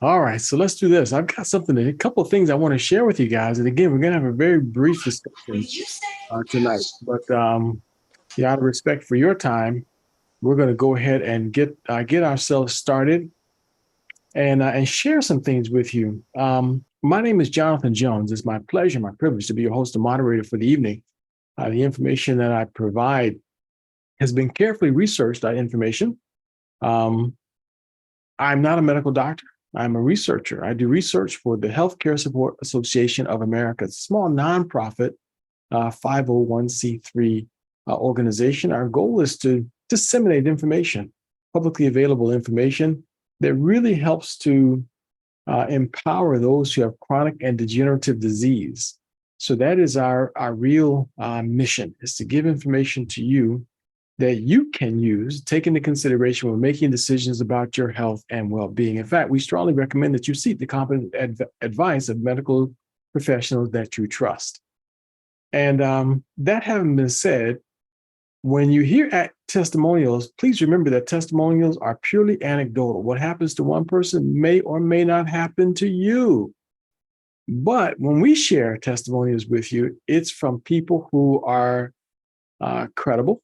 All right, so let's do this. I've got a couple of things I want to share with you guys. And again, we're going to have a very brief discussion tonight. But yeah, out of respect for your time, we're going to go ahead and get ourselves started and share some things with you. My name is Jonathan Jones. It's my pleasure, my privilege to be your host and moderator for the evening. The information that I provide has been carefully researched information. Um, I'm not a medical doctor. I'm a researcher. I do research for the Healthcare Support Association of America. It's a small nonprofit 501c3 organization. Our goal is to disseminate information, publicly available information that really helps to empower those who have chronic and degenerative disease. So that is our real mission, is to give information to you that you can use, take into consideration when making decisions about your health and well-being. In fact, we strongly recommend that you seek the competent advice of medical professionals that you trust. And that having been said, when you hear testimonials, please remember that testimonials are purely anecdotal. What happens to one person may or may not happen to you. But when we share testimonials with you, it's from people who are credible,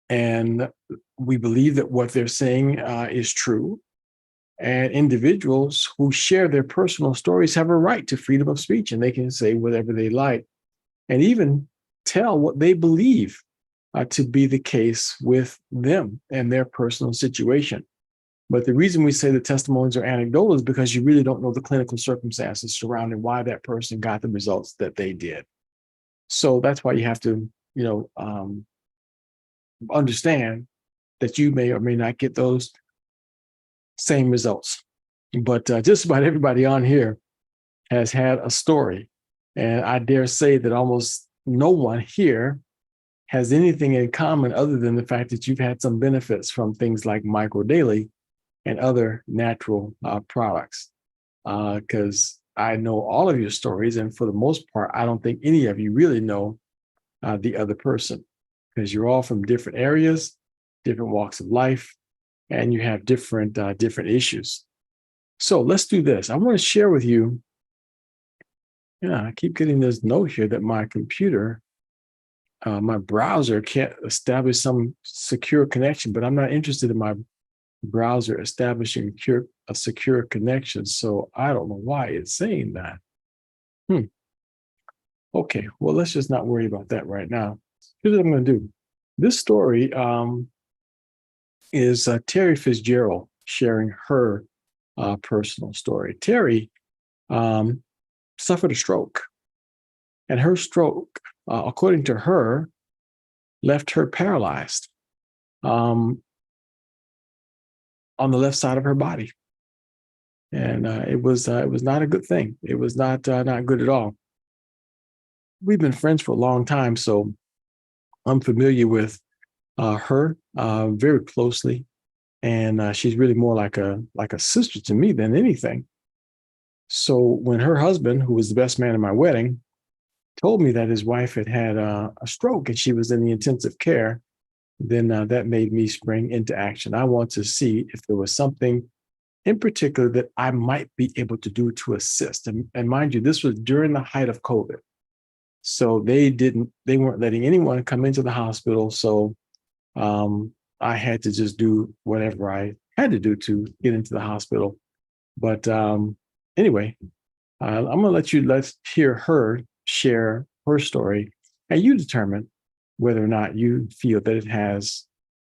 and we believe that what they're saying is true. And individuals who share their personal stories have a right to freedom of speech, and they can say whatever they like and even tell what they believe to be the case with them and their personal situation. But the reason we say the testimonies are anecdotal is because you really don't know the clinical circumstances surrounding why that person got the results that they did. So that's why you have to, understand that you may or may not get those same results. But just about everybody on here has had a story. And I dare say that almost no one here has anything in common other than the fact that you've had some benefits from things like MicroDaily and other natural products. Because I know all of your stories, and for the most part, I don't think any of you really know the other person, because you're all from different areas, different walks of life, and you have different issues. So let's do this. I want to share with you. Yeah, I keep getting this note here that my computer, my browser can't establish some secure connection, but I'm not interested in my browser establishing a secure connection. So I don't know why it's saying that. Okay, well, let's just not worry about that right now. Here's what I'm going to do. This story is Terry Fitzgerald sharing her personal story. Terry suffered a stroke, and her stroke, according to her, left her paralyzed on the left side of her body, and it was not a good thing. It was not good at all. We've been friends for a long time, so I'm familiar with her very closely, and she's really more like a sister to me than anything. So when her husband, who was the best man in my wedding, told me that his wife had a stroke and she was in the intensive care, then that made me spring into action. I want to see if there was something in particular that I might be able to do to assist. And mind you, this was during the height of COVID. So they weren't letting anyone come into the hospital. So I had to just do whatever I had to do to get into the hospital. But anyway, I'm going to let's hear her share her story, and you determine whether or not you feel that it has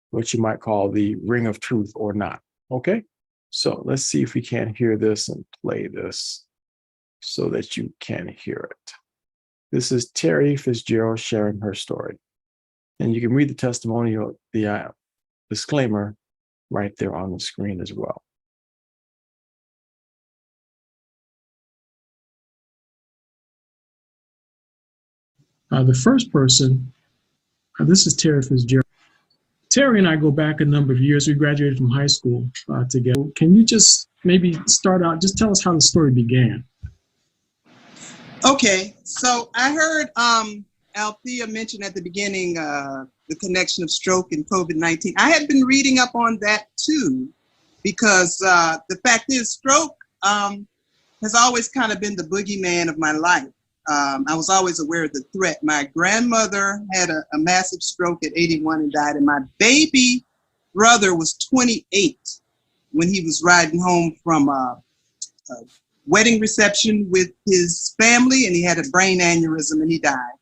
what you might call the ring of truth or not. Okay? So let's see if we can hear this and play this so that you can hear it. This is Terry Fitzgerald sharing her story. And you can read the testimonial, the disclaimer right there on the screen as well. The first person, this is Terry Fitzgerald. Terry and I go back a number of years. We graduated from high school together. Can you just maybe start out, just tell us how the story began? Okay, so I heard Althea mention at the beginning the connection of stroke and COVID-19. I had been reading up on that too, because the fact is, stroke has always kind of been the boogeyman of my life. I was always aware of the threat. My grandmother had a massive stroke at 81 and died, and my baby brother was 28 when he was riding home from a wedding reception with his family, and he had a brain aneurysm and he died.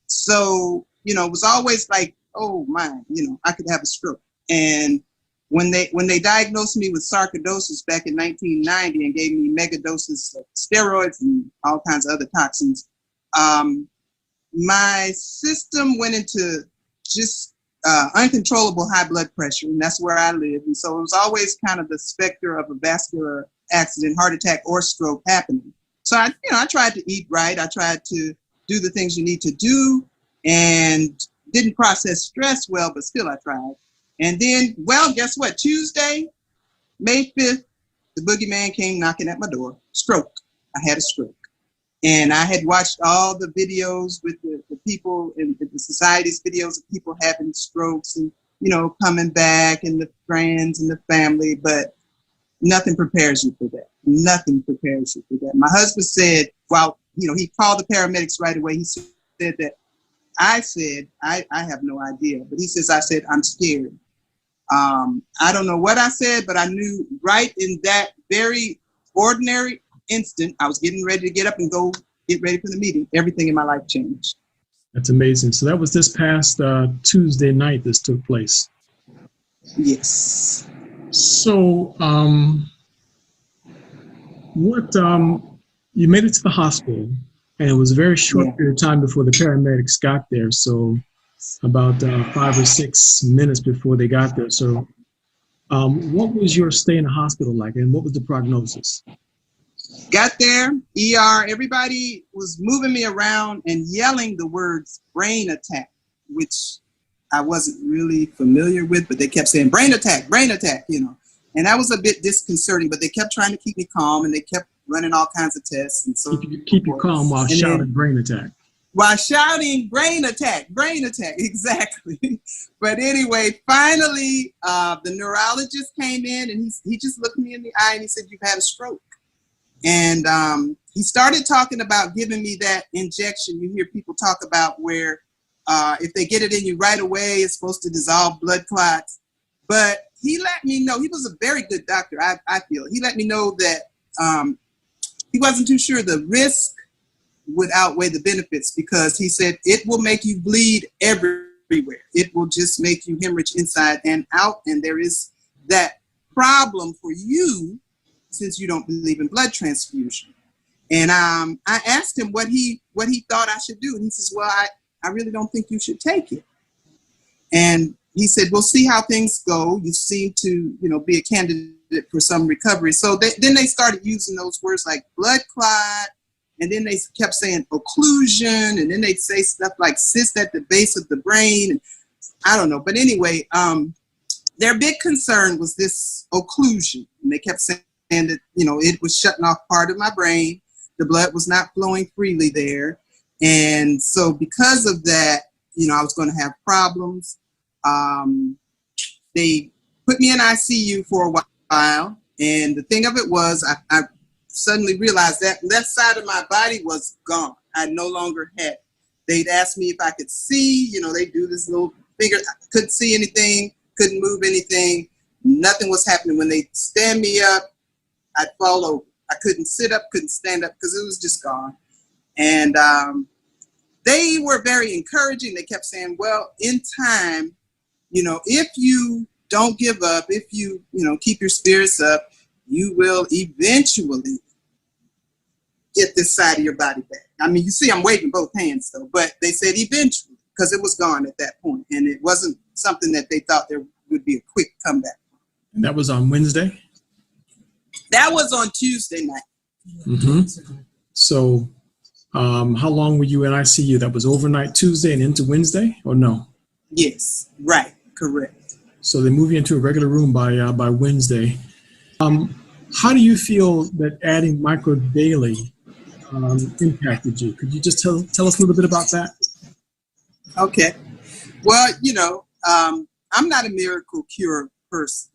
So, it was always like, oh my, I could have a stroke. And when they diagnosed me with sarcoidosis back in 1990 and gave me mega doses of steroids and all kinds of other toxins, my system went into just uncontrollable high blood pressure, and that's where I live. And so it was always kind of the specter of a vascular accident, heart attack, or stroke happening. So I tried to eat right. I tried to do the things you need to do, and didn't process stress well, but still I tried. And then, well, guess what? Tuesday, May 5th, the boogeyman came knocking at my door. Stroke. I had a stroke. And I had watched all the videos with the people in the society's videos of people having strokes and, coming back, and the friends and the family, but nothing prepares you for that. Nothing prepares you for that. My husband said, well, he called the paramedics right away. He said that I said, I have no idea. But he says, I said, I'm scared. I don't know what I said, but I knew right in that very ordinary instant, I was getting ready to get up and go get ready for the meeting. Everything in my life changed. That's amazing. So that was this past Tuesday night this took place. Yes. So you made it to the hospital, and it was a very short period of time before the paramedics got there. So about 5 or 6 minutes before they got there. So what was your stay in the hospital like, and what was the prognosis? Got there, ER, everybody was moving me around and yelling the words brain attack, which I wasn't really familiar with, but they kept saying brain attack, and that was a bit disconcerting, but they kept trying to keep me calm, and they kept running all kinds of tests. And so keep you calm while shouting brain attack. While shouting brain attack, exactly. But anyway, finally, the neurologist came in, and he just looked me in the eye and he said, "You've had a stroke." And he started talking about giving me that injection you hear people talk about, where if they get it in you right away, it's supposed to dissolve blood clots. But he let me know, he was a very good doctor, I feel. He let me know that he wasn't too sure the risk would outweigh the benefits, because he said it will make you bleed everywhere. It will just make you hemorrhage inside and out. And there is that problem for you, since you don't believe in blood transfusion. And I asked him what he thought I should do. And he says, well, I really don't think you should take it. And he said, we'll see how things go. You seem to, be a candidate for some recovery. So then they started using those words like blood clot. And then they kept saying occlusion. And then they'd say stuff like cyst at the base of the brain. And I don't know. But anyway, their big concern was this occlusion. And they kept saying that, it was shutting off part of my brain. The blood was not flowing freely there. And so because of that, I was going to have problems. They put me in ICU for a while. And the thing of it was, I suddenly realized that left side of my body was gone. I no longer had it. They'd ask me if I could see, they do this little finger. I couldn't see anything, couldn't move anything. Nothing was happening. When they stand me up, I'd fall over. I couldn't sit up, couldn't stand up, because it was just gone. And they were very encouraging. They kept saying, well, in time, if you don't give up, if you, keep your spirits up, you will eventually get this side of your body back. I mean, you see, I'm waving both hands though, but they said eventually, because it was gone at that point, and it wasn't something that they thought there would be a quick comeback. And that was on Wednesday? That was on Tuesday night. Mm-hmm. So how long were you in ICU? That was overnight Tuesday and into Wednesday, or no? Yes, right, correct. So they move you into a regular room by Wednesday. How do you feel that adding microdaily impacted you? Could you just tell us a little bit about that? Okay. Well, I'm not a miracle cure person.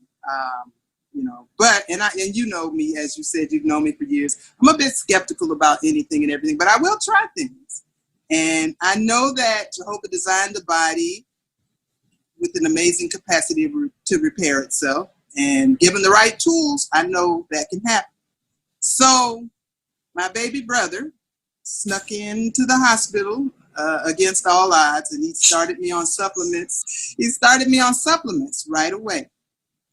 But and you know me, as you said, you've known me for years. I'm a bit skeptical about anything and everything, but I will try things. And I know that Jehovah designed the body with an amazing capacity to repair itself. And given the right tools, I know that can happen. So my baby brother snuck into the hospital against all odds, and he started me on supplements. He started me on supplements right away.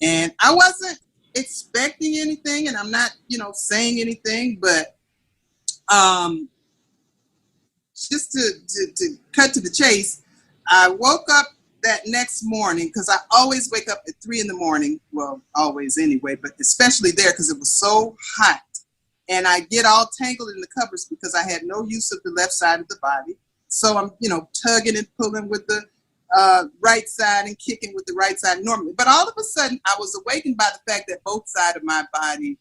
And I wasn't expecting anything, and I'm not, saying anything, but just to cut to the chase, I woke up that next morning, because I always wake up at 3 a.m. Well, always anyway, but especially there because it was so hot. And I get all tangled in the covers because I had no use of the left side of the body. So I'm, tugging and pulling with the right side and kicking with the right side normally. But all of a sudden, I was awakened by the fact that both sides of my body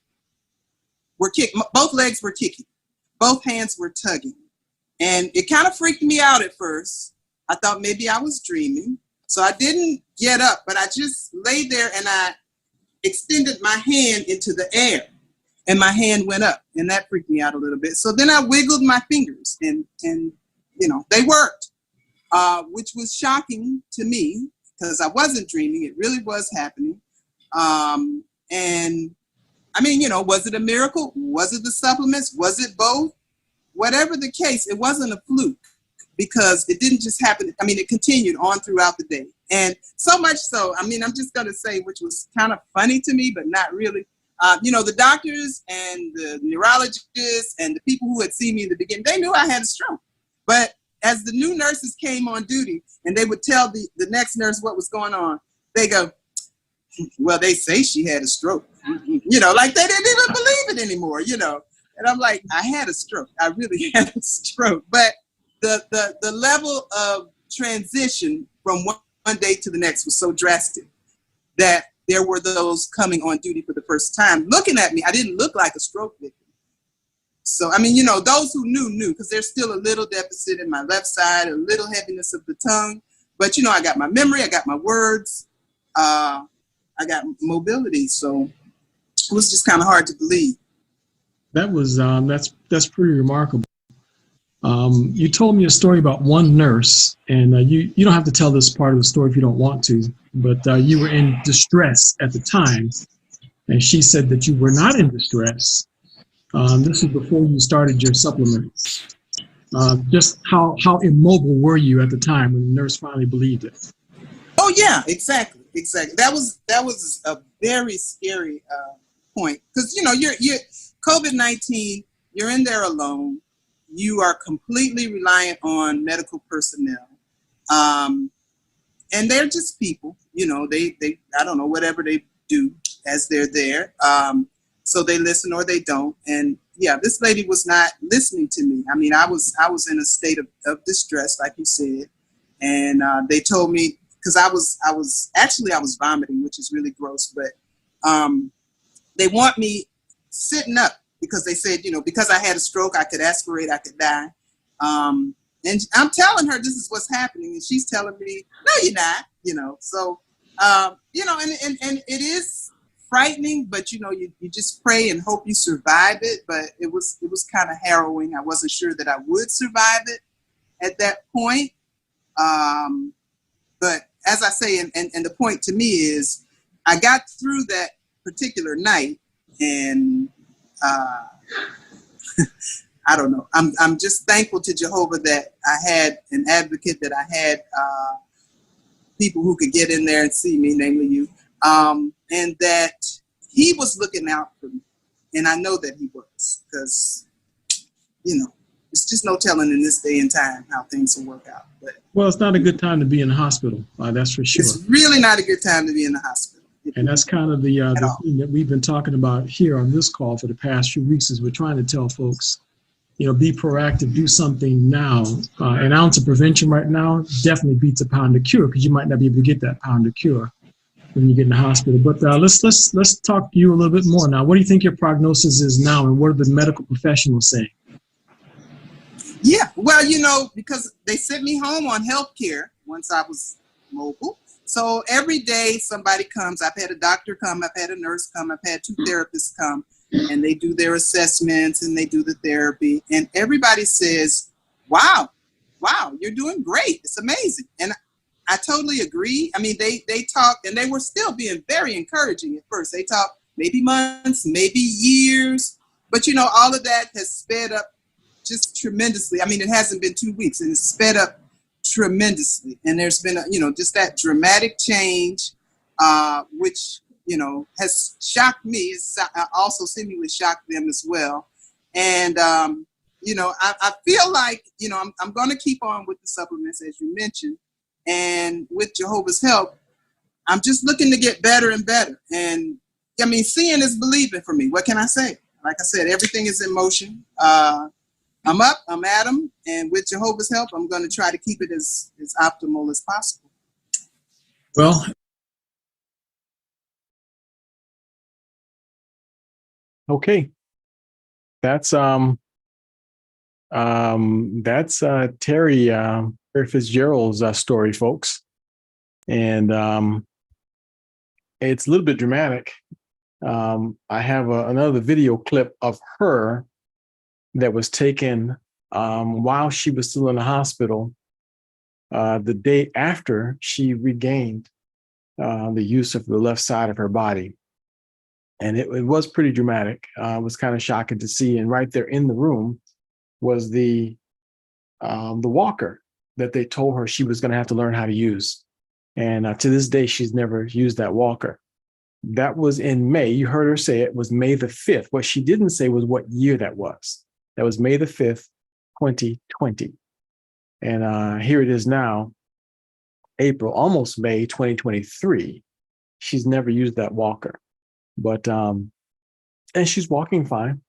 were kicking. Both legs were kicking. Both hands were tugging. And it kind of freaked me out at first. I thought maybe I was dreaming. So I didn't get up, but I just lay there and I extended my hand into the air. And my hand went up, and that freaked me out a little bit. So then I wiggled my fingers, and they worked, which was shocking to me because I wasn't dreaming. It really was happening. And I mean, was it a miracle? Was it the supplements? Was it both? Whatever the case, it wasn't a fluke because it didn't just happen. I mean, it continued on throughout the day. And so much so, I mean, I'm just going to say, which was kind of funny to me, but not really. The doctors and the neurologists and the people who had seen me in the beginning, they knew I had a stroke. But as the new nurses came on duty and they would tell the next nurse what was going on, they go, well, they say she had a stroke. Like they didn't even believe it anymore, And I'm like, I had a stroke. I really had a stroke. But the level of transition from one day to the next was so drastic that there were those coming on duty for the first time. Looking at me, I didn't look like a stroke victim. So, I mean, those who knew, because there's still a little deficit in my left side, a little heaviness of the tongue. But, I got my memory, I got my words, I got mobility. So it was just kind of hard to believe. That was, that's pretty remarkable. You told me a story about one nurse, and you don't have to tell this part of the story if you don't want to, but you were in distress at the time, and she said that you were not in distress. This was before you started your supplements. Just how immobile were you at the time when the nurse finally believed it? Oh yeah, exactly. That was a very scary point because you're COVID-19. You're in there alone. You are completely reliant on medical personnel. And they're just people, they I don't know, whatever they do as they're there. So they listen or they don't. And yeah, this lady was not listening to me. I mean, I was in a state of distress, like you said. And they told me, because I was vomiting, which is really gross, but they want me sitting up. Because they said, because I had a stroke, I could aspirate, I could die. And I'm telling her this is what's happening. And she's telling me, no, you're not, So, and it is frightening, but, you just pray and hope you survive it. But it was kind of harrowing. I wasn't sure that I would survive it at that point. But as I say, and the point to me is I got through that particular night and I don't know. I'm just thankful to Jehovah that I had an advocate, that I had people who could get in there and see me, namely you, and that he was looking out for me. And I know that he was, because, it's just no telling in this day and time how things will work out. But well, it's not a good time to be in the hospital. That's for sure. It's really not a good time to be in the hospital. And that's kind of the thing that we've been talking about here on this call for the past few weeks, is we're trying to tell folks, be proactive, do something now. An ounce of prevention right now definitely beats a pound of cure, because you might not be able to get that pound of cure when you get in the hospital. But let's talk to you a little bit more now. What do you think your prognosis is now, and what are the medical professionals saying? Yeah, well, because they sent me home on health care once I was mobile. So every day somebody comes. I've had a doctor come, I've had a nurse come, I've had 2 therapists come, and they do their assessments and they do the therapy. And everybody says, wow, you're doing great. It's amazing. And I totally agree. I mean, they talk, and they were still being very encouraging at first. They talked maybe months, maybe years, but you know, all of that has sped up just tremendously. I mean, it hasn't been 2 weeks, and it's sped up tremendously. And there's been, just that dramatic change, which, has shocked me. It's also seemingly shocked them as well. And, I feel like, I'm going to keep on with the supplements, as you mentioned. And with Jehovah's help, I'm just looking to get better and better. And I mean, seeing is believing for me. What can I say? Like I said, everything is in motion. I'm up, I'm at 'em, and with Jehovah's help, I'm going to try to keep it as optimal as possible. Well, okay. That's Terry Fitzgerald's story, folks. And it's a little bit dramatic. I have another video clip of her that was taken while she was still in the hospital, the day after she regained the use of the left side of her body. And it was pretty dramatic. It was kind of shocking to see. And right there in the room was the walker that they told her she was going to have to learn how to use. And to this day, she's never used that walker. That was in May. You heard her say it was May the 5th. What she didn't say was what year that was. That was May the 5th, 2020. And here it is now, April, almost May 2023. She's never used that walker. But, and she's walking fine.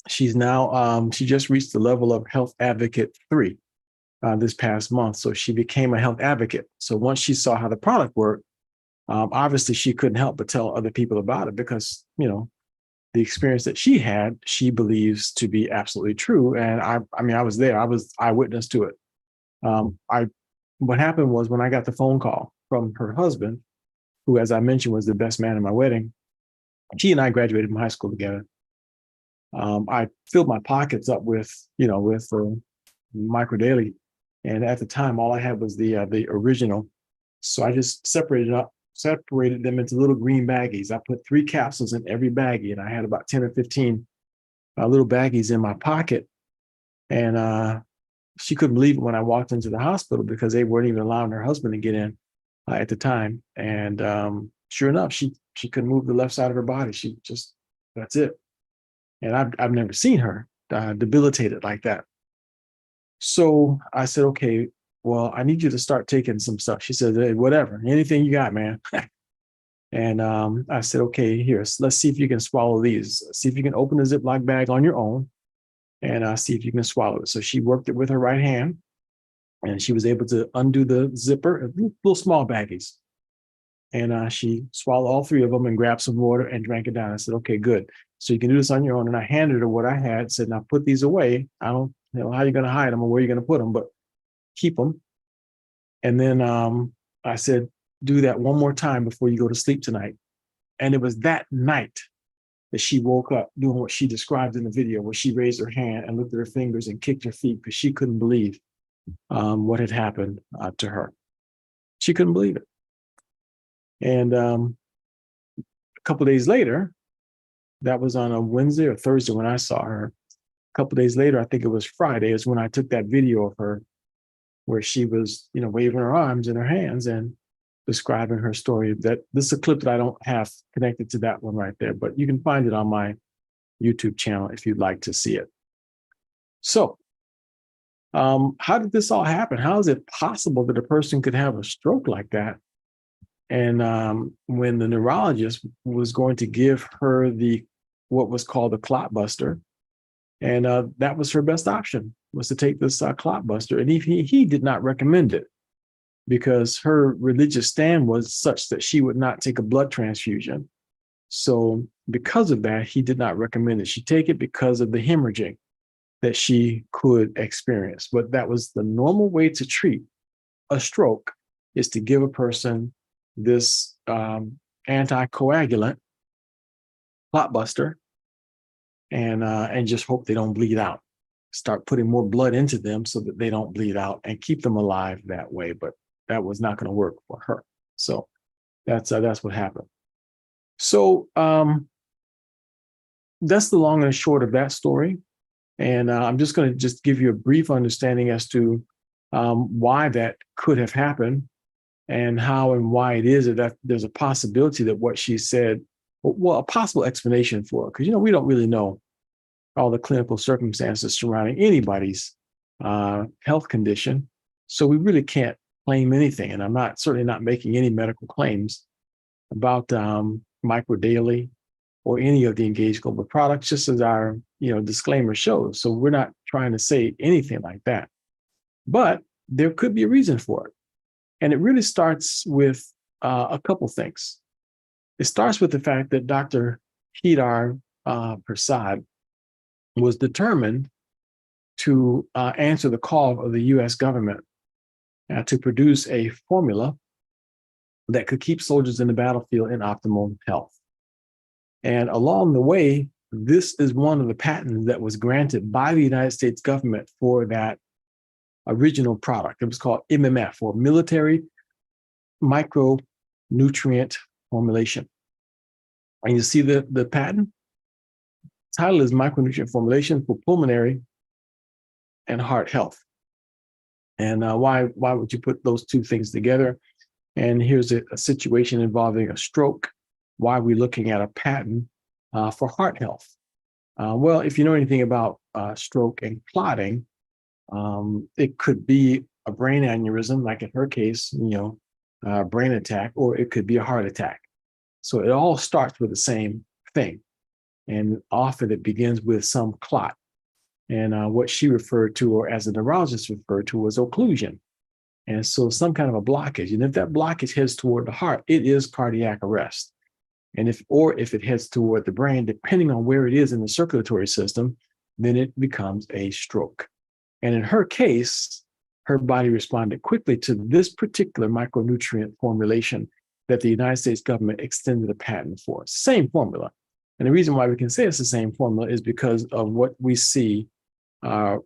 She's now, she just reached the level of Health Advocate 3 this past month. So she became a health advocate. So once she saw how the product worked, obviously she couldn't help but tell other people about it because, the experience that she had, she believes to be absolutely true. And I mean, I was there, I was eyewitness to it. What happened was when I got the phone call from her husband, who, as I mentioned, was the best man in my wedding, she and I graduated from high school together. I filled my pockets up with Micro Daily. And at the time, all I had was the original. So I just separated them into little green baggies. I put 3 capsules in every baggie, and I had about 10 or 15 little baggies in my pocket. And she couldn't believe it when I walked into the hospital because they weren't even allowing her husband to get in at the time. And sure enough, she couldn't move the left side of her body. She just, that's it. And I've never seen her debilitated like that. So I said, okay, well, I need you to start taking some stuff. She said, hey, whatever, anything you got, man. And I said, okay, here, let's see if you can swallow these. See if you can open the Ziploc bag on your own and see if you can swallow it. So she worked it with her right hand and she was able to undo the zipper, little small baggies. And she swallowed all 3 of them and grabbed some water and drank it down. I said, okay, good. So you can do this on your own. And I handed her what I had, said, now put these away. I don't know how you're going to hide them or where you're going to put them, but keep them. And then I said, do that one more time before you go to sleep tonight. And it was that night that she woke up doing what she described in the video, where she raised her hand and looked at her fingers and kicked her feet because she couldn't believe what had happened to her. She couldn't believe it. And a couple of days later, that was on a Wednesday or Thursday when I saw her. A couple of days later, I think it was Friday, is when I took that video of her where she was, waving her arms and her hands and describing her story. That this is a clip that I don't have connected to that one right there, but you can find it on my YouTube channel if you'd like to see it. So how did this all happen? How is it possible that a person could have a stroke like that? And when the neurologist was going to give her what was called a clot buster, and that was her best option, was to take this clot buster. And he did not recommend it because her religious stand was such that she would not take a blood transfusion. So because of that, he did not recommend that she take it because of the hemorrhaging that she could experience. But that was the normal way to treat a stroke is to give a person this anticoagulant, clot buster, and just hope they don't bleed out. Start putting more blood into them so that they don't bleed out and keep them alive that way. But that was not going to work for her. So that's what happened. So that's the long and short of that story. And I'm just going to just give you a brief understanding as to why that could have happened and how and why it is that there's a possibility that what she said, well, a possible explanation for it. Because, we don't really know all the clinical circumstances surrounding anybody's health condition. So we really can't claim anything. And I'm certainly not making any medical claims about Microdaily or any of the Engage Global products, just as our disclaimer shows. So we're not trying to say anything like that. But there could be a reason for it. And it really starts with a couple things. It starts with the fact that Dr. Kedar Prasad was determined to answer the call of the US government to produce a formula that could keep soldiers in the battlefield in optimal health. And along the way, this is one of the patents that was granted by the United States government for that original product. It was called MMF, or Military Micronutrient Formulation. And you see the patent? The title is Micronutrient Formulation for Pulmonary and Heart Health. And why would you put those two things together? And here's a situation involving a stroke. Why are we looking at a patent for heart health? Well, if you know anything about stroke and clotting, it could be a brain aneurysm, like in her case, brain attack, or it could be a heart attack. So it all starts with the same thing. And often it begins with some clot. And what she referred to, or as a neurologist referred to, was occlusion. And so some kind of a blockage. And if that blockage heads toward the heart, it is cardiac arrest. And if it heads toward the brain, depending on where it is in the circulatory system, then it becomes a stroke. And in her case, her body responded quickly to this particular micronutrient formulation that the United States government extended a patent for. Same formula. And the reason why we can say it's the same formula is because of what we see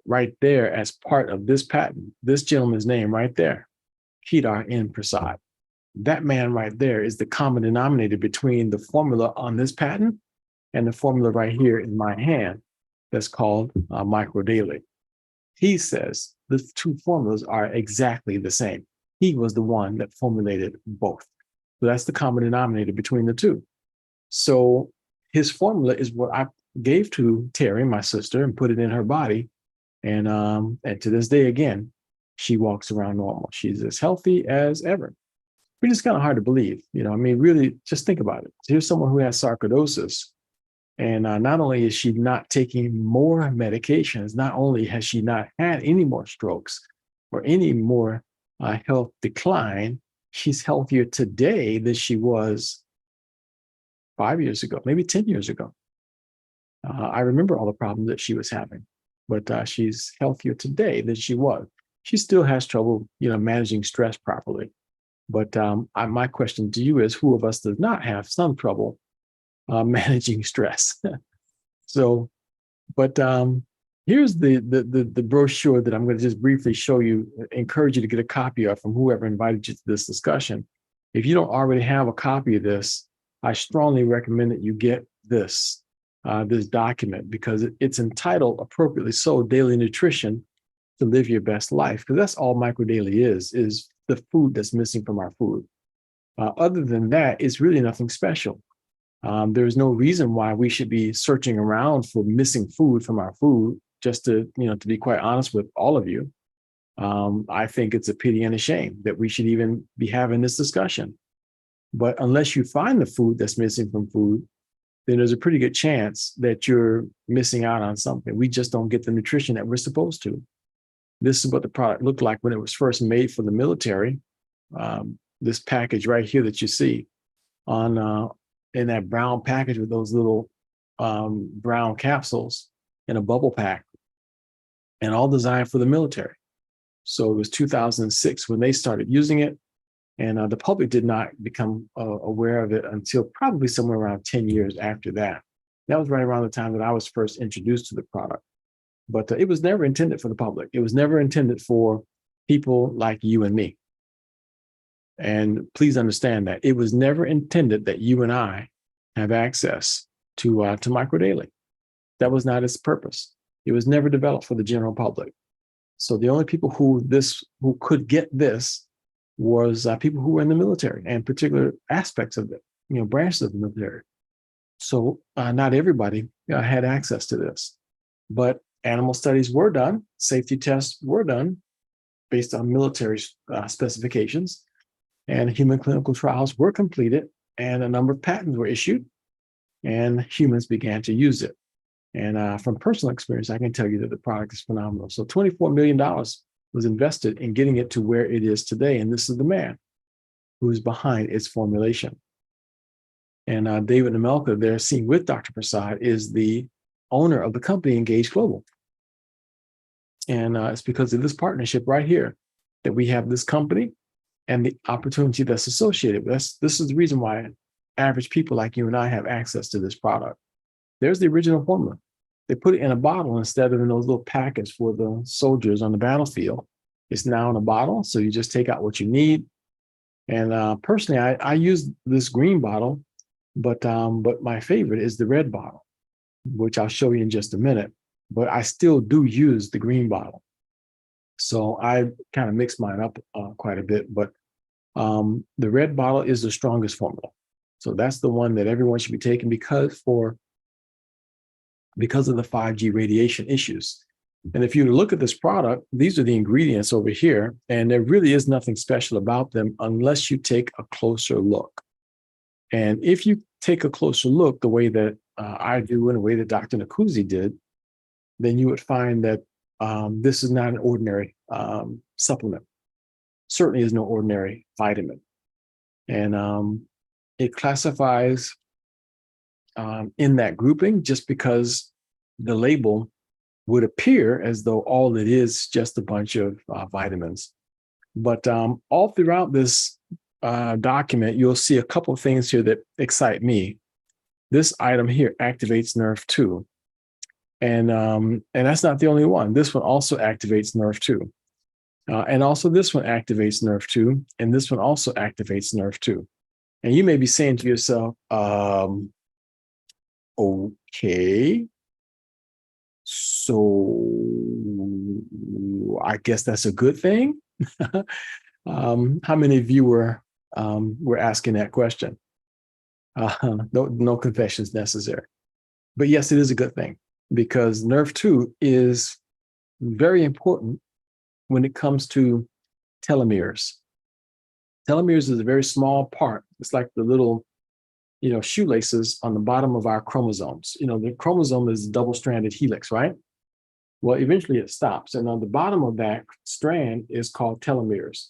right there as part of this patent. This gentleman's name right there, Kedar N. Prasad. That man right there is the common denominator between the formula on this patent and the formula right here in my hand that's called Microdaily. He says the two formulas are exactly the same. He was the one that formulated both. So that's the common denominator between the two. So his formula is what I gave to Terry, my sister, and put it in her body. And to this day, again, she walks around normal. She's as healthy as ever. But it's kind of hard to believe. Really, just think about it. Here's someone who has sarcoidosis. And not only is she not taking more medications, not only has she not had any more strokes or any more health decline, she's healthier today than she was 5 years ago, maybe 10 years ago. I remember all the problems that she was having, but she's healthier today than she was. She still has trouble, managing stress properly. But my question to you is, who of us does not have some trouble managing stress? So, but here's the brochure that I'm going to just briefly show you, encourage you to get a copy of from whoever invited you to this discussion. If you don't already have a copy of this, I strongly recommend that you get this document, because it's entitled, appropriately so, Daily Nutrition to Live Your Best Life, because that's all Microdaily is the food that's missing from our food. Other than that, it's really nothing special. There's no reason why we should be searching around for missing food from our food, just to be quite honest with all of you. I think it's a pity and a shame that we should even be having this discussion. But unless you find the food that's missing from food, then there's a pretty good chance that you're missing out on something. We just don't get the nutrition that we're supposed to. This is what the product looked like when it was first made for the military. This package right here that you see in that brown package with those little brown capsules in a bubble pack, and all designed for the military. So it was 2006 when they started using it. And the public did not become aware of it until probably somewhere around 10 years after that. That was right around the time that I was first introduced to the product. But it was never intended for the public. It was never intended for people like you and me. And please understand that it was never intended that you and I have access to MicroDaily. That was not its purpose. It was never developed for the general public. So the only people who could get this was people who were in the military and particular aspects of it, branches of the military. So not everybody had access to this, but animal studies were done, safety tests were done based on military specifications, and human clinical trials were completed, and a number of patents were issued, and humans began to use it. And from personal experience, I can tell you that the product is phenomenal. So $24 million was invested in getting it to where it is today. And this is the man who is behind its formulation. And David Nemelka, there seen with Dr. Prasad, is the owner of the company Engage Global. And it's because of this partnership right here that we have this company and the opportunity that's associated with us. This is the reason why average people like you and I have access to this product. There's the original formula. They put it in a bottle instead of in those little packets for the soldiers on the battlefield. It's now in a bottle, so you just take out what you need. And personally, I use this green bottle, but my favorite is the red bottle, which I'll show you in just a minute. But I still do use the green bottle. So I kind of mix mine up quite a bit, but the red bottle is the strongest formula. So that's the one that everyone should be taking because of the 5G radiation issues. And if you look at this product, these are the ingredients over here, and there really is nothing special about them unless you take a closer look. And if you take a closer look the way that I do and the way that Dr. Nkuzi did, then you would find that this is not an ordinary supplement. Certainly is no ordinary vitamin. And it classifies in that grouping just because the label would appear as though all it is just a bunch of vitamins. But all throughout this document, you'll see a couple of things here that excite me. This item here activates Nerve2. And that's not the only one. This one also activates Nerve2. And also this one activates Nerve2. And this one also activates Nerve2. And you may be saying to yourself, okay, so I guess that's a good thing. How many of you were asking that question? No confessions necessary. But yes, it is a good thing because Nerve2 is very important when it comes to telomeres. Telomeres is a very small part. It's like the little shoelaces on the bottom of our chromosomes. The chromosome is a double-stranded helix, right? Well, eventually it stops. And on the bottom of that strand is called telomeres.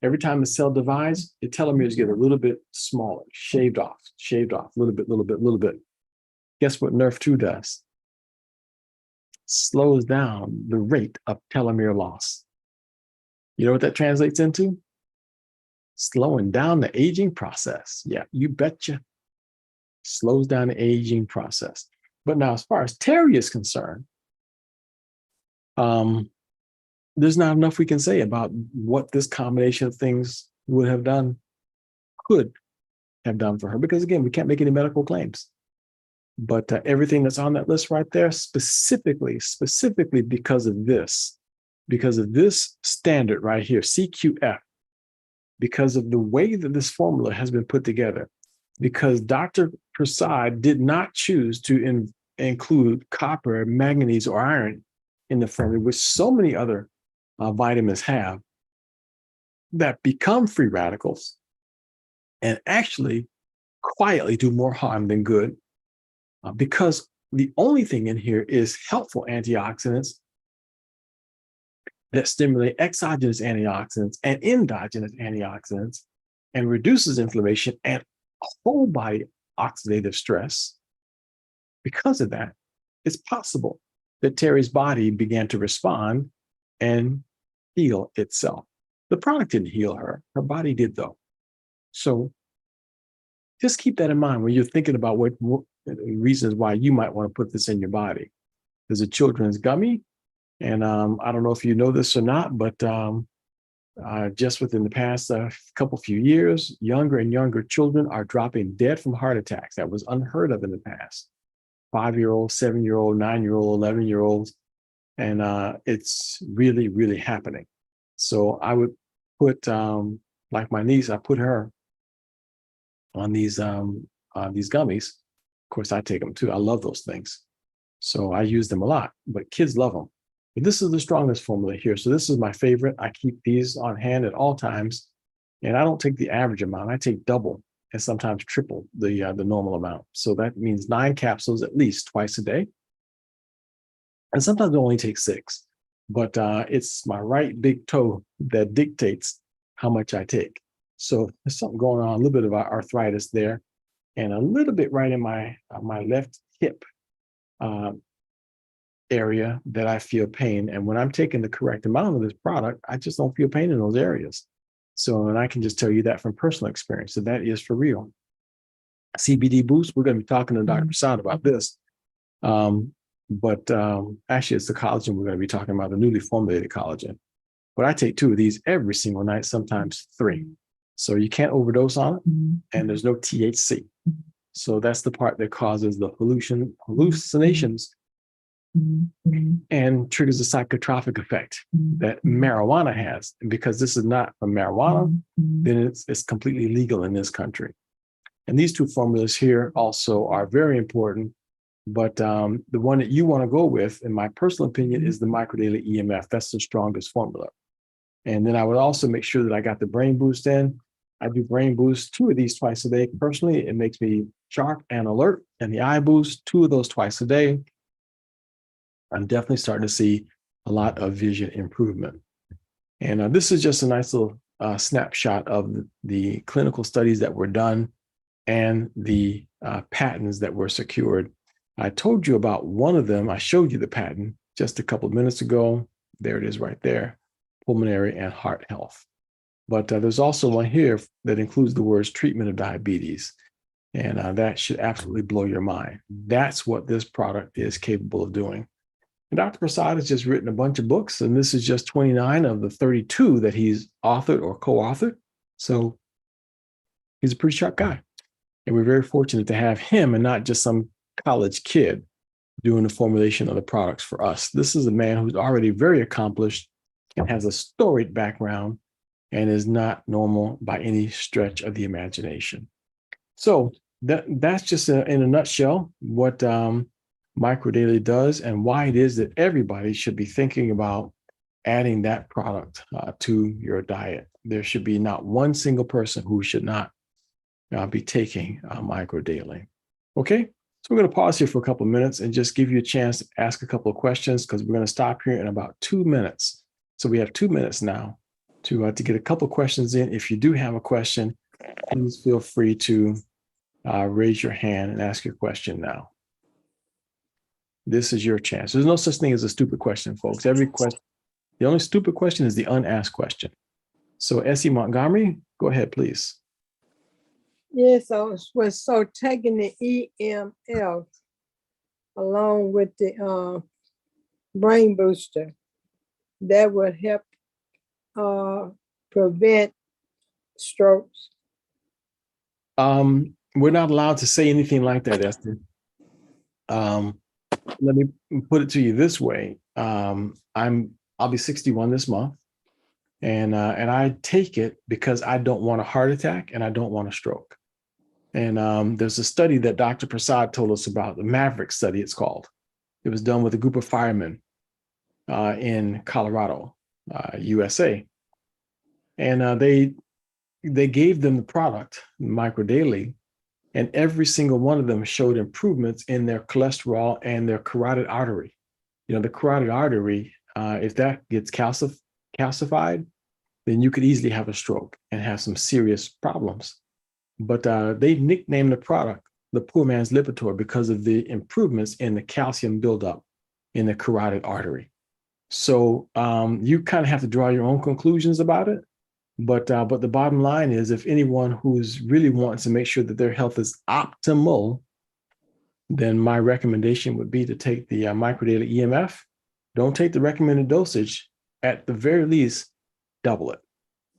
Every time the cell divides, the telomeres get a little bit smaller, shaved off, a little bit. Guess what Nerve2 does? Slows down the rate of telomere loss. You know what that translates into? Slowing down the aging process. Yeah, you betcha. Slows down the aging process. But now, as far as Terry is concerned, there's not enough we can say about what this combination of things could have done for her, because again, we can't make any medical claims. But everything that's on that list right there, specifically because of this standard right here, CQF, because of the way that this formula has been put together, because Dr. Prasad did not choose to include copper, manganese, or iron in the formula, which so many other vitamins have, that become free radicals and actually quietly do more harm than good, because the only thing in here is helpful antioxidants that stimulate exogenous antioxidants and endogenous antioxidants and reduces inflammation and whole body oxidative stress. Because of that, it's possible that Terry's body began to respond and heal itself. The product didn't heal her. Her body did, though. So just keep that in mind when you're thinking about what reasons why you might want to put this in your body. There's a children's gummy, and I don't know if you know this or not, but just within the past few years, younger and younger children are dropping dead from heart attacks. That was unheard of in the past. 5-year-olds, 7-year-old, 9-year-old, 11-year-olds, and it's really, really happening. So I would put, like my niece, I put her on these gummies. Of course, I take them too. I love those things. So I use them a lot, but kids love them. But this is the strongest formula here. So this is my favorite. I keep these on hand at all times. And I don't take the average amount. I take double and sometimes triple the normal amount. So that means 9 capsules at least twice a day. And sometimes I only take 6. But it's my right big toe that dictates how much I take. So there's something going on, a little bit of arthritis there, and a little bit right in my left hip area that I feel pain. And when I'm taking the correct amount of this product, I just don't feel pain in those areas. So, and I can just tell you that from personal experience. So that is for real. CBD Boost, we're going to be talking to Dr. Prasad about this. But actually, it's the collagen we're going to be talking about, the newly formulated collagen. But I take 2 of these every single night, sometimes 3. So you can't overdose on it, and there's no THC. So that's the part that causes the hallucinations and triggers the psychotropic effect that marijuana has. And because this is not from marijuana, then it's completely legal in this country. And these 2 formulas here also are very important. But the one that you want to go with, in my personal opinion, is the Microdaily EMF. That's the strongest formula. And then I would also make sure that I got the Brain Boost in. I do Brain Boost, 2 of these twice a day. Personally, it makes me sharp and alert. And the Eye Boost, 2 of those twice a day. I'm definitely starting to see a lot of vision improvement. And this is just a nice little snapshot of the clinical studies that were done and the patents that were secured. I told you about one of them. I showed you the patent just a couple of minutes ago. There it is right there, pulmonary and heart health. But there's also one here that includes the words treatment of diabetes. And that should absolutely blow your mind. That's what this product is capable of doing. And Dr. Prasad has just written a bunch of books, and this is just 29 of the 32 that he's authored or co-authored. So he's a pretty sharp guy. And we're very fortunate to have him and not just some college kid doing the formulation of the products for us. This is a man who's already very accomplished and has a storied background and is not normal by any stretch of the imagination. So that's just in a nutshell what Microdaily does and why it is that everybody should be thinking about adding that product to your diet. There should be not one single person who should not be taking Microdaily. Okay, so we're going to pause here for a couple of minutes and just give you a chance to ask a couple of questions, because we're going to stop here in about 2 minutes. So we have 2 minutes now to get a couple of questions in. If you do have a question, please feel free to raise your hand and ask your question now. This is your chance. There's no such thing as a stupid question, folks. Every question, the only stupid question is the unasked question. So Essie Montgomery, go ahead, please. Yes, I was taking the EMF along with the brain booster. That would help prevent strokes. We're not allowed to say anything like that, Esther. Let me put it to you this way. I'll be 61 this month, and I take it because I don't want a heart attack and I don't want a stroke. And there's a study that Dr. Prasad told us about, the Maverick study, it's called. It was done with a group of firemen in Colorado, USA. And they gave them the product, Microdaily, and every single one of them showed improvements in their cholesterol and their carotid artery. You know, the carotid artery, if that gets calcified, then you could easily have a stroke and have some serious problems. But they nicknamed the product the poor man's Lipitor because of the improvements in the calcium buildup in the carotid artery. So you kind of have to draw your own conclusions about it. But the bottom line is, if anyone who's really wants to make sure that their health is optimal, then my recommendation would be to take the microdaily EMF. Don't take the recommended dosage. At the very least, double it.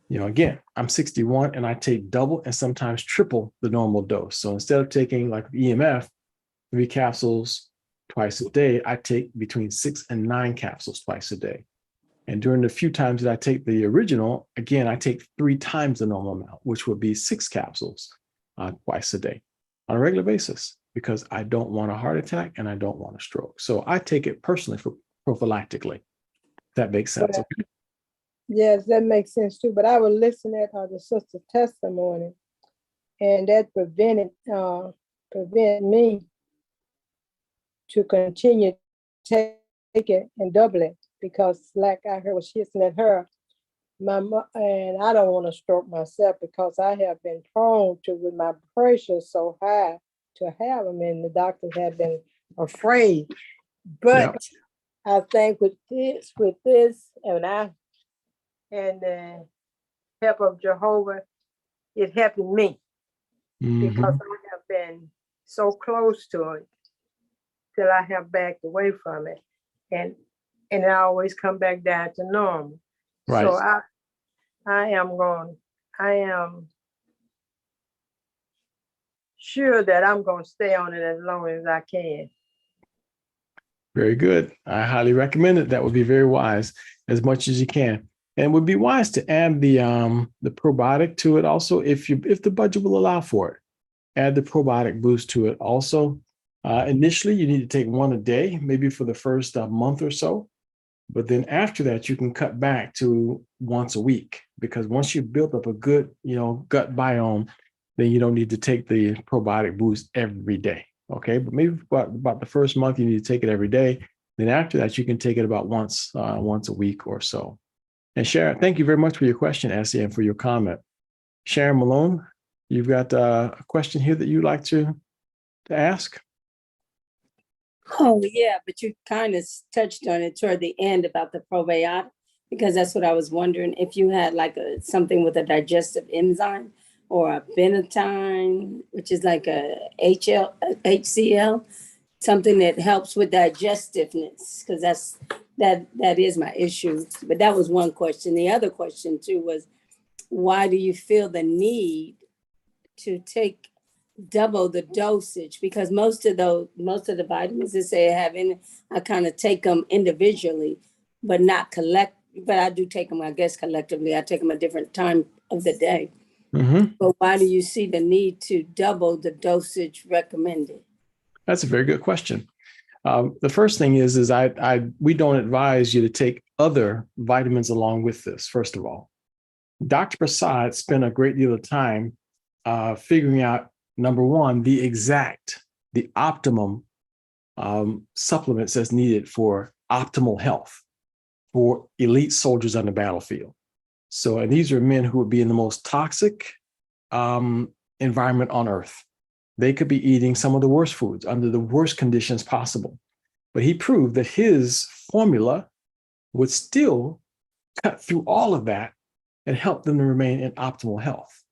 Again, I'm 61 and I take double and sometimes triple the normal dose. So instead of taking like EMF, 3 capsules twice a day, I take between 6 and 9 capsules twice a day. And during the few times that I take the original, again, I take 3 times the normal amount, which would be 6 capsules twice a day on a regular basis, because I don't want a heart attack and I don't want a stroke. So I take it personally for prophylactically. That makes sense. Okay. Yes, that makes sense too. But I was listening at the sister's testimony, and that prevent me to continue to take it and double it, because like I heard what she said, her, and I don't want to stroke myself because I have been prone to, with my pressure so high, to have them, and the doctors have been afraid. But Yep. I think with this, and the help of Jehovah, it helping me because Mhm. I have been so close to it till I have backed away from it, and I always come back down to normal. Right. So I am sure that I'm going to stay on it as long as I can. Very good. I highly recommend it. That would be very wise, as much as you can. And it would be wise to add the probiotic to it also, if the budget will allow for it. Add the probiotic boost to it also. Initially, you need to take 1 a day, maybe for the first month or so. But then after that, you can cut back to once a week, because once you've built up a good, gut biome, then you don't need to take the probiotic boost every day. Okay, but maybe about the first month, you need to take it every day. Then after that, you can take it about once a week or so. And Sharon, thank you very much for your question, Essie, and for your comment. Sharon Malone, you've got a question here that you'd like to ask. Oh, yeah, but you kind of touched on it toward the end about the probiotic, because that's what I was wondering, if you had like something with a digestive enzyme or a phenytoin, which is like a HCl, something that helps with digestiveness, because that is my issue. But that was one question. The other question too was, why do you feel the need to take double the dosage? Because most of the vitamins that say I have in it, I kind of take them individually, but not collect. But I do take them, I guess, collectively. I take them at different time of the day. Mm-hmm. But why do you see the need to double the dosage recommended? That's a very good question. The first thing is we don't advise you to take other vitamins along with this. First of all, Dr. Prasad spent a great deal of time figuring out, number one, the optimum supplements that's needed for optimal health for elite soldiers on the battlefield. So, and these are men who would be in the most toxic environment on earth. They could be eating some of the worst foods under the worst conditions possible. But he proved that his formula would still cut through all of that and help them to remain in optimal health.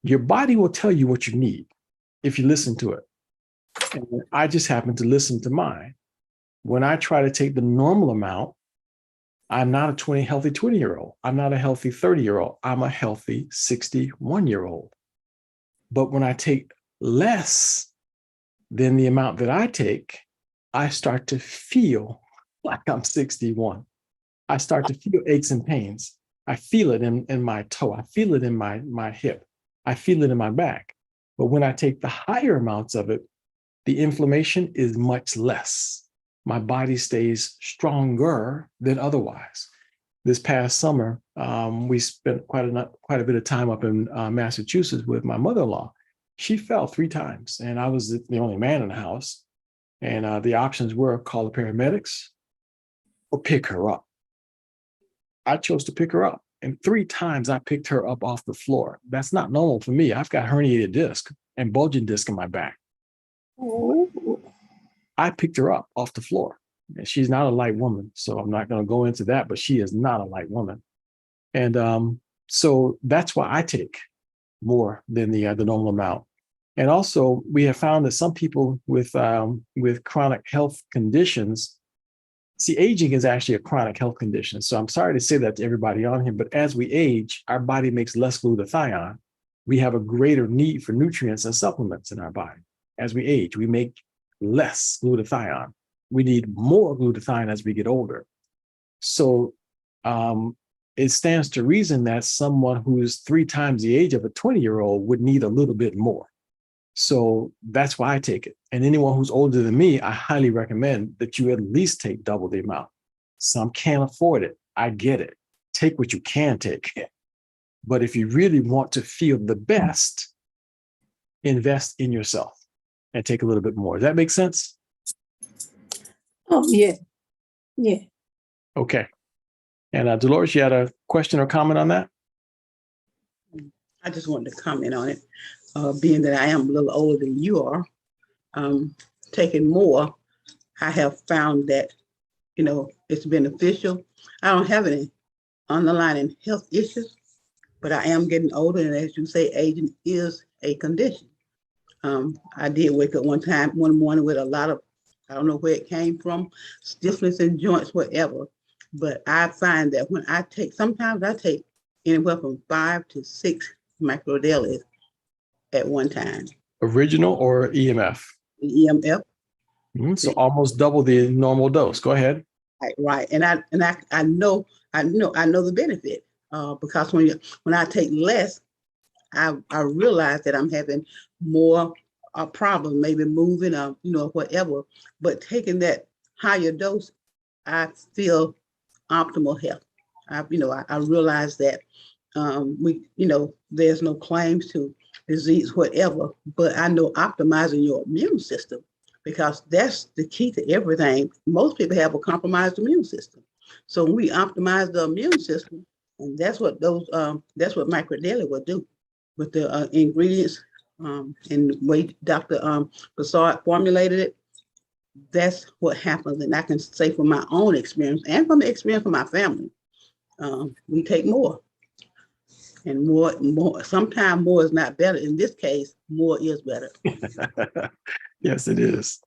Your body will tell you what you need if you listen to it. And I just happen to listen to mine. When I try to take the normal amount, I'm not a healthy 20-year-old. I'm not a healthy 30-year-old. I'm a healthy 61-year-old. But when I take less than the amount that I take, I start to feel like I'm 61. I start to feel aches and pains. I feel it in my toe. I feel it in my hip. I feel it in my back. But when I take the higher amounts of it, the inflammation is much less. My body stays stronger than otherwise. This past summer, we spent quite a bit of time up in Massachusetts with my mother-in-law. She fell 3 times, and I was the only man in the house. And the options were call the paramedics or pick her up. I chose to pick her up. And 3 times I picked her up off the floor. That's not normal for me. I've got herniated disc and bulging disc in my back. Ooh. I picked her up off the floor. And she's not a light woman, so I'm not going to go into that, but she is not a light woman. And So that's why I take more than the normal amount. And also, we have found that some people with chronic health conditions, see, aging is actually a chronic health condition. So I'm sorry to say that to everybody on here, but as we age, our body makes less glutathione. We have a greater need for nutrients and supplements in our body. As we age, we make less glutathione. We need more glutathione as we get older. So it stands to reason that someone who is 3 times the age of a 20-year-old would need a little bit more. So that's why I take it. And anyone who's older than me, I highly recommend that you at least take double the amount. Some can't afford it. I get it. Take what you can take. But if you really want to feel the best, invest in yourself and take a little bit more. Does that make sense? Oh, yeah. Yeah. Okay. And Dolores, you had a question or comment on that? I just wanted to comment on it, being that I am a little older than you are. Taking more, I have found that, it's beneficial. I don't have any underlying health issues, but I am getting older. And as you say, aging is a condition. I did wake up one morning with a lot of, I don't know where it came from, stiffness in joints, whatever. But I find that when sometimes I take anywhere from 5 to 6 microdailies at one time. Original or EMF? EMF. So almost double the normal dose. Go ahead. Right. And I know the benefit, because when I take less, I realize that I'm having more problem, maybe moving or whatever. But taking that higher dose, I feel optimal health. I realize that there's no claims to disease, whatever, but I know optimizing your immune system, because that's the key to everything. Most people have a compromised immune system. So when we optimize the immune system, and that's what Microdaily will do with the ingredients and the way Dr. Broussard formulated it. That's what happens. And I can say from my own experience and from the experience of my family, we take more. And more. Sometimes more is not better. In this case, more is better. Yes, it is.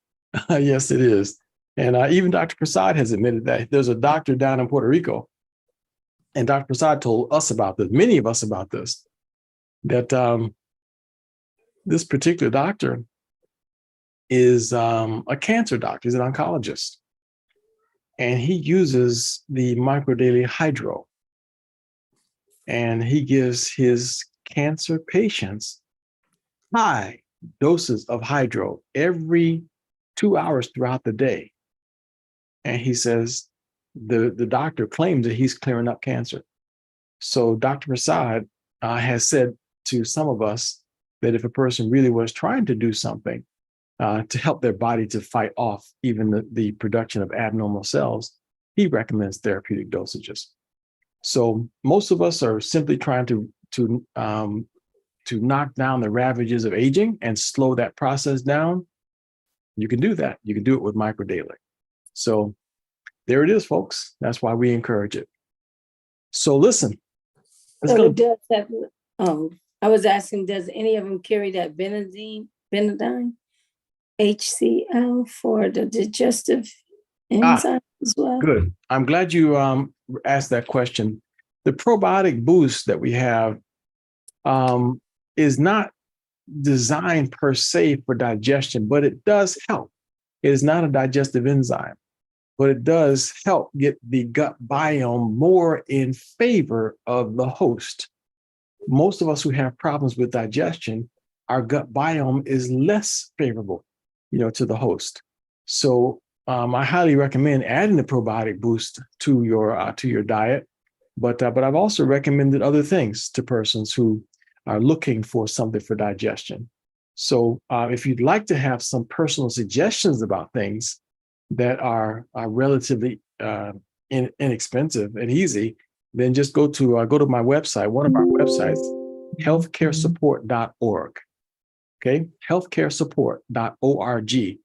Yes, it is. And even Dr. Prasad has admitted that. There's a doctor down in Puerto Rico, and Dr. Prasad told us about this, many of us about this, that this particular doctor is a cancer doctor. He's an oncologist. And he uses the Microdaily Hydro. And he gives his cancer patients high doses of hydro every 2 hours throughout the day. And he says the doctor claims that he's clearing up cancer. So Dr. Prasad has said to some of us that if a person really was trying to do something to help their body to fight off even the production of abnormal cells, he recommends therapeutic dosages. So most of us are simply trying to knock down the ravages of aging and slow that process down. You can do that. You can do it with Microdaily. So there it is, folks. That's why we encourage it. So listen. I was asking, does any of them carry that Benadine HCl for the digestive enzyme as well? Good. I'm glad you asked that question. The probiotic boost that we have is not designed per se for digestion, but it does help. It is not a digestive enzyme, but it does help get the gut biome more in favor of the host. Most of us who have problems with digestion, our gut biome is less favorable, to the host. So I highly recommend adding the probiotic boost to your diet. But I've also recommended other things to persons who are looking for something for digestion. So if you'd like to have some personal suggestions about things that are relatively inexpensive and easy, then just go to my website, one of our websites, healthcaresupport.org. Okay, healthcaresupport.org,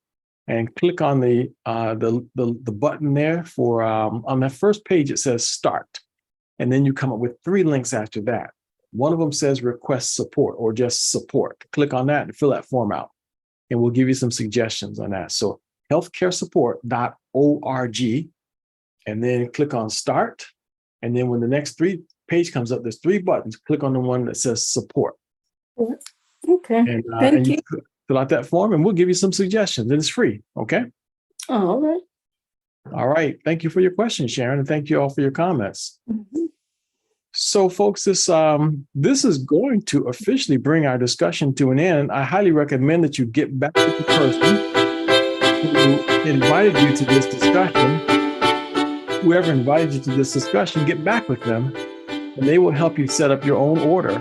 and click on the button there for on the first page. It says Start, And then you come up with 3 links after that. One of them says request support or just support. Click on that and fill that form out. And we'll give you some suggestions on that. So healthcaresupport.org, and then click on start. And then when the next page comes up, there's 3 buttons. Click on the one that says support. Okay. And, Thank and you. fill out that form and we'll give you some suggestions, and it's free. Okay. Oh, all right. All right. Thank you for your question, Sharon. And thank you all for your comments. Mhm. So folks, this is going to officially bring our discussion to an end. I highly recommend that you get back with the person who invited you to this discussion. Whoever invited you to this discussion, get back with them and they will help you set up your own order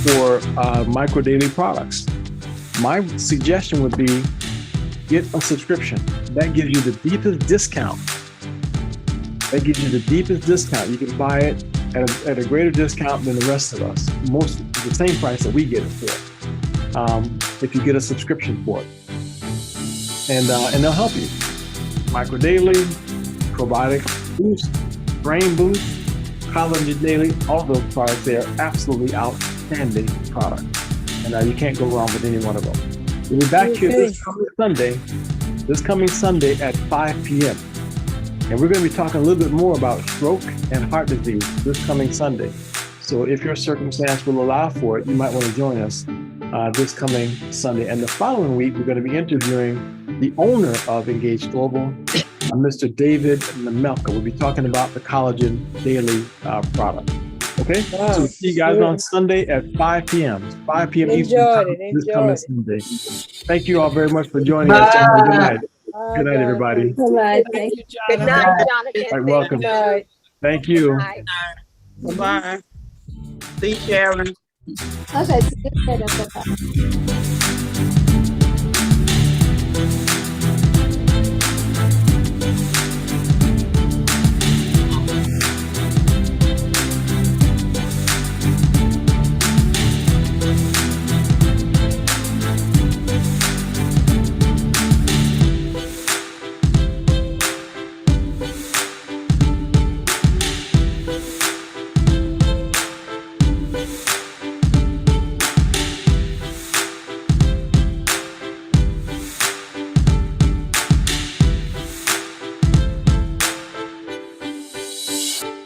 for Micro Daily products. My suggestion would be get a subscription. That gives you the deepest discount. You can buy it at a greater discount than the rest of us. Most the same price that we get it for. If you get a subscription for it, and they'll help you. Micro Daily, Probiotic Boost, Brain Boost, Collagen Daily. All of those products, they are absolutely outstanding products, and you can't go wrong with any one of them. We'll be back here this coming Sunday at 5 p.m. And we're going to be talking a little bit more about stroke and heart disease this coming Sunday. So if your circumstance will allow for it, you might want to join us this coming Sunday. And the following week, we're going to be interviewing the owner of Engage Global, Mr. David Nemelka. We'll be talking about the Collagen Daily product. Okay? Wow, So we'll see you guys good. on Sunday at 5 p.m. 5 p.m. Eastern Enjoyed time it, this coming enjoyed Sunday. Thank you all very much for joining us. Good night. Bye, Good night, everybody. All right. Thank you. Good night, Jonathan. All right, welcome. Good night. Thank you. Good night. Bye-bye. See you, Sharon. Okay. So